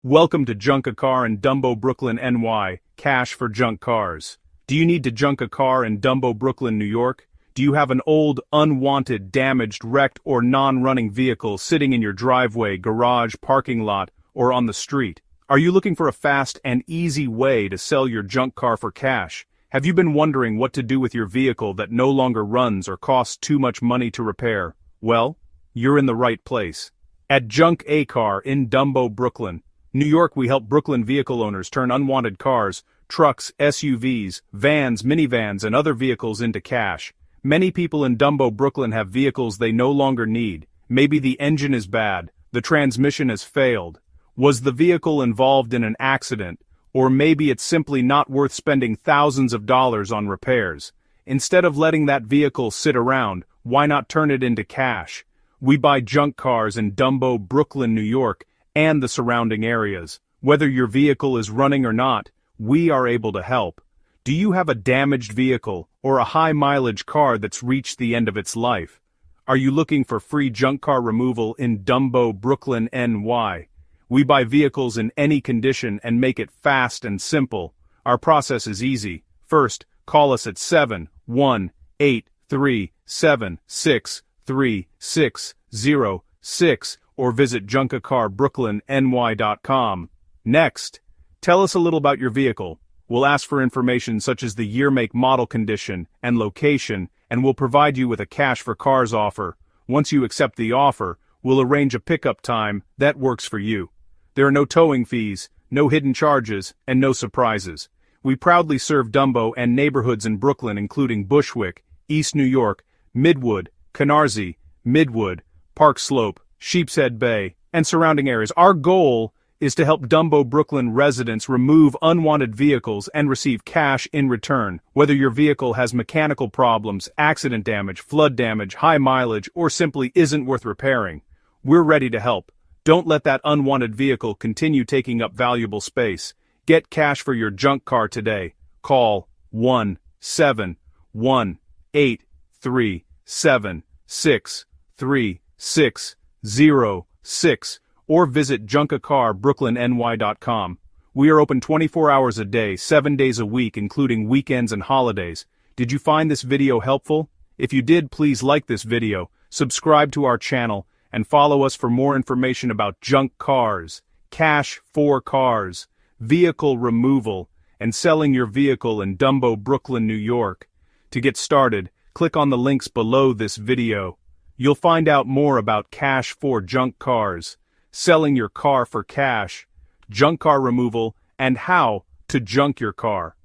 Welcome to Junk a Car in Dumbo Brooklyn NY, cash for junk cars. Do you need to junk a car in Dumbo Brooklyn, New York? Do you have an old, unwanted, damaged, wrecked, or non-running vehicle sitting in your driveway, garage, parking lot, or on the street? Are you looking for a fast and easy way to sell your junk car for cash? Have you been wondering what to do with your vehicle that no longer runs or costs too much money to repair? Well, you're in the right place. At Junk a Car in Dumbo Brooklyn, New York, we help Brooklyn vehicle owners turn unwanted cars, trucks, SUVs, vans, minivans, and other vehicles into cash. Many people in Dumbo Brooklyn have vehicles they no longer need. Maybe the engine is bad, the transmission has failed. Was the vehicle involved in an accident? Or maybe it's simply not worth spending thousands of dollars on repairs. Instead of letting that vehicle sit around, why not turn it into cash? We buy junk cars in Dumbo Brooklyn, New York, and the surrounding areas. Whether your vehicle is running or not, we are able to help. Do you have a damaged vehicle or a high-mileage car that's reached the end of its life? Are you looking for free junk car removal in Dumbo Brooklyn NY? We buy vehicles in any condition and make it fast and simple. Our process is easy. First, call us at 718-376-3606 or visit junkacarbrooklynny.com. Next, tell us a little about your vehicle. We'll ask for information such as the year, make, model, condition, and location, and we'll provide you with a cash for cars offer. Once you accept the offer, we'll arrange a pickup time that works for you. There are no towing fees, no hidden charges, and no surprises. We proudly serve Dumbo and neighborhoods in Brooklyn including Bushwick, East New York, Midwood, Canarsie, Midwood, Park Slope, Sheepshead Bay, and surrounding areas. Our goal is to help Dumbo Brooklyn residents remove unwanted vehicles and receive cash in return. Whether your vehicle has mechanical problems, accident damage, flood damage, high mileage, or simply isn't worth repairing, we're ready to help. Don't let that unwanted vehicle continue taking up valuable space. Get cash for your junk car today. Call 1-718-376-3606 or visit junkacarbrooklynny.com. We are open 24 hours a day, 7 days a week, including weekends and holidays. Did you find this video helpful? If you did, please like this video, subscribe to our channel, and follow us for more information about junk cars, cash for cars, vehicle removal, and selling your vehicle in Dumbo Brooklyn, New York. To get started, click on the links below this video. You'll find out more about cash for junk cars, selling your car for cash, junk car removal, and how to junk your car.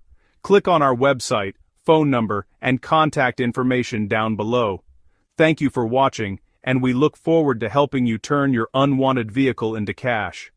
Click on our website, phone number, and contact information down below. Thank you for watching, and we look forward to helping you turn your unwanted vehicle into cash.